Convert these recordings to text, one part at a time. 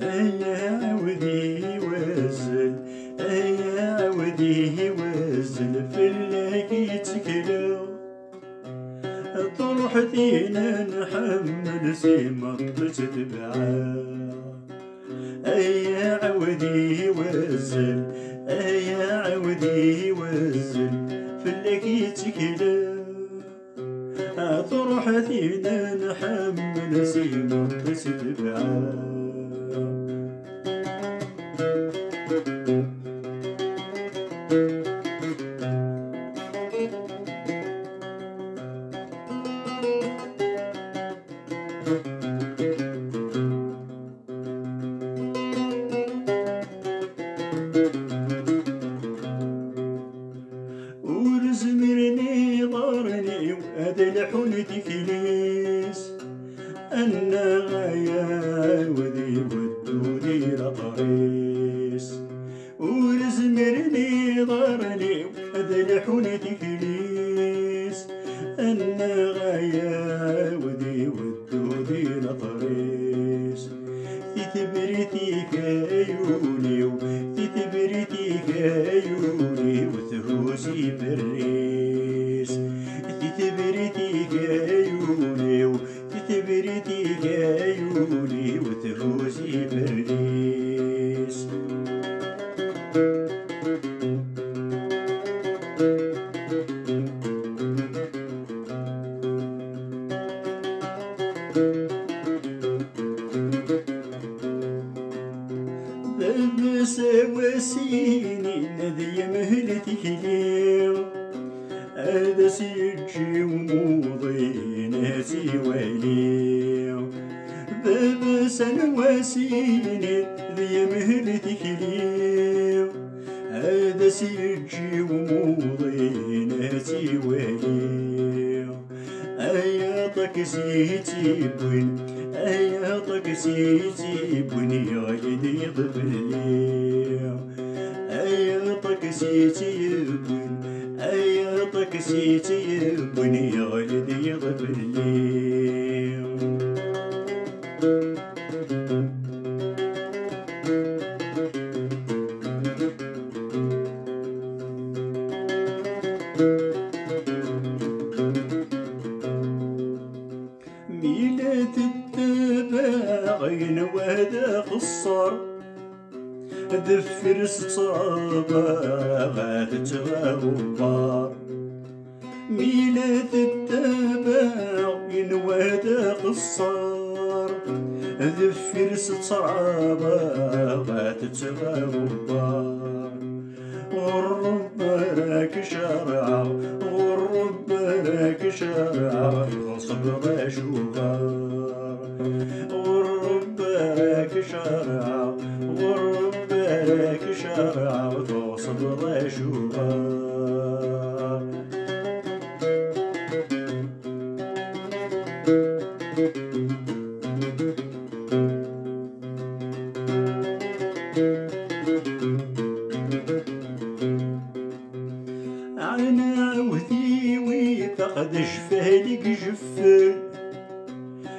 يا عودي وزل، يا عودي وزل فلاك يتكلا، تروح دينا نحمل سيما تتبعا. يا عودي وزل، يا عودي وزل فلاك يتكلا، تروح دينا نحمل سيما تتبعا. ورزمرني ضارني وهذا لحون تكليس، أنا غايا وذي ودودي لطريس. ورزمرني ضارني وهذا لحون تكليس، أنا غايا وذي ودودي لطريس. تتبرتي كايوني تتبرتي كايوني وتهوسي بريس. تتبرتي كايوني تتبرتي كايوني وتهوسي بريس. بس وسيني نذي مهلتك ليو، هذا سيجي وموضي ناسي وليو. بس وسيني ذي مهلتك ليو، هذا سيجي وموضي ناسي وليو. أيا طكسيتي بوين، أيا طكسيتي بوين يا ولدي ضبلي. أيا طكسيتي بوين، أيا طكسيتي بوين يا ولدي ضبلي. ميلاد التباعين وهذا خصر، دفر صعبة غاتتغاوبار. ميلاد التباعين وهذا خصر، دفر صعبة غاتتغاوبار. غرب راك شارع، غرب راك شارع صبر شوغار. غرب راك شارع، غرب راك شارع صبر شوغار. أنا وثيوي فقد شفالك جفل،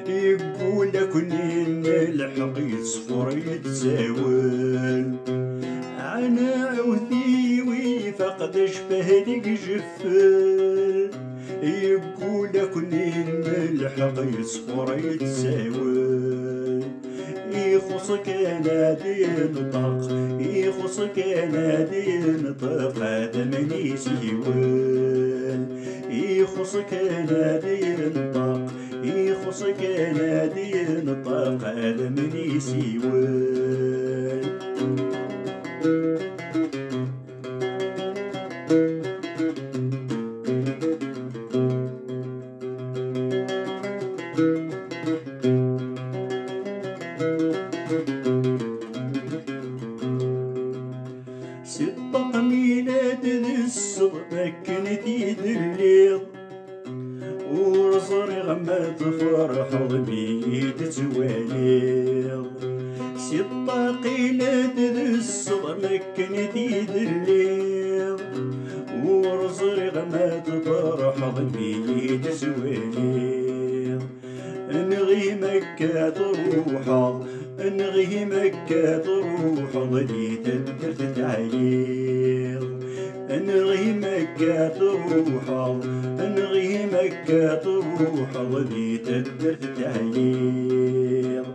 يقولك إن الحق يصفر يتزاول. أنا وثيوي فقد شفالك جفل، يقولك إن الحق يصفر يتزاول. يخصك نادي نطق، يخصك نادي نطق هذا ماني سيوال. يخصك نادي نطق، يخصك نادي نطق هذا ماني سيوال. صدق ميلاد ذي الصغ مكنت يد الليل، ورزري غما تفرح ضميد تواليض سي الطاقيلة تدس ضمكن ديد الليض ورزري غما تفرح ضميد تواليض انغي مكة تروحض انغي مكة تروحض لي تدر تتعيض انغي مكة تروحض انغي مكة تروحض لي تدر تتعيض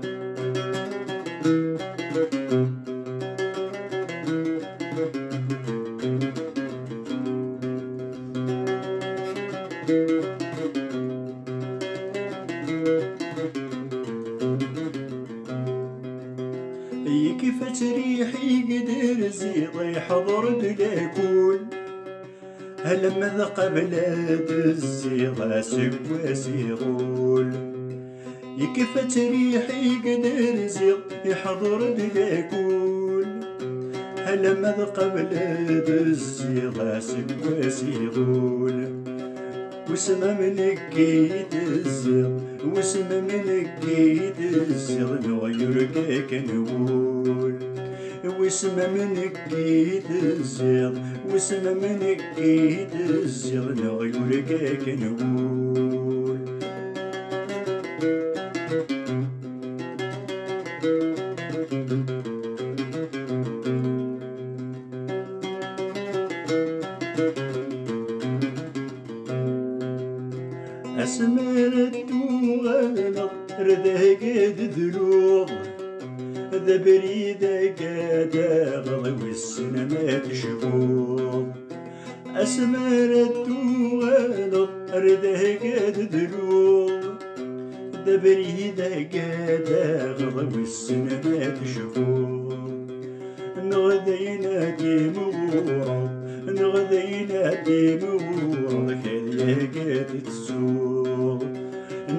كيف تريحي قدر زيض يحضر بلا كول هلما ذق بلاد الزيض سكواس يغول كيف تريحي قدر زيض يحضر بلا كول هلما ذق بلاد الزيض سكواس يغول وسما من كيد الزيض وسما من كيد الزيض نغير كاك نقول وسما من كيد الزيض وسما من كيد الزيض نغير كاك نقول أسمر الدوغانة رده قد ذلوغ ذا بريدة قد أغض والسنة ما تشغوغ أسمر الدوغانة رده قد ذلوغ ذا بريدة قد أغض والسنة ما تشغوغ نغذينا دي مغورة نغذينا دي مغورة خليها قد تسوق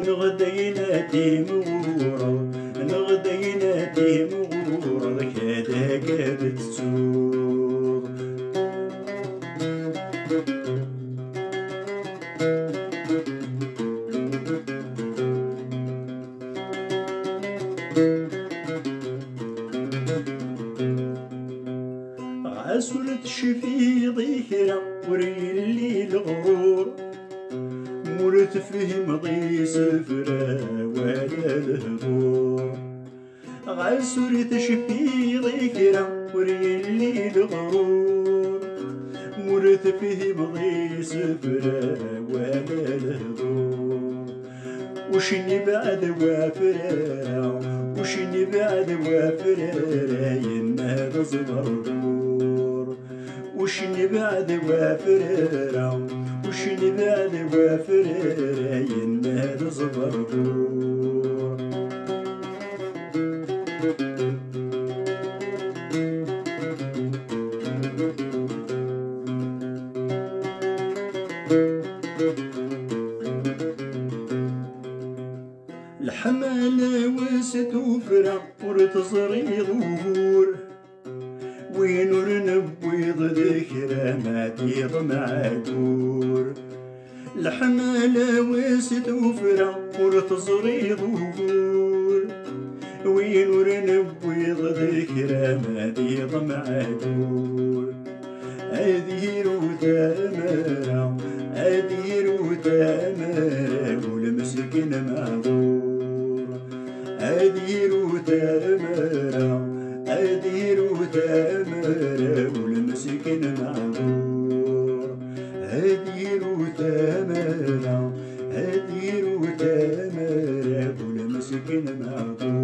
نغذينا دي مغورة نغذينا دي مغورة خليها قد تسوق عسولة شفيضي كرا وريلي الغرور مولت فهم ضي سفرة ولا الهبور عسولة شفيضي كرا وريلي الغرور مولت فهم ضي سفرة ولا الهبور وشني بعد وافرة وشني بعد وافرة ينهض زبردور وشني بعد وافرة وشني بعد وافرة ينهض زبردور الحمالة وست وفرع ورتزري ظهور وينور نبويض ذكرى ما تيض معدور الحمالة وست وفرع ورتزري ظهور وينور نبويض ذكرى ما تيض معدور أدير وتامرة أدير وتامرة والمسكين معذور أدير وتامرة أدير وتامرة والمسكين معذور أدير وتامرة أدير وتامرة والمسكين معذور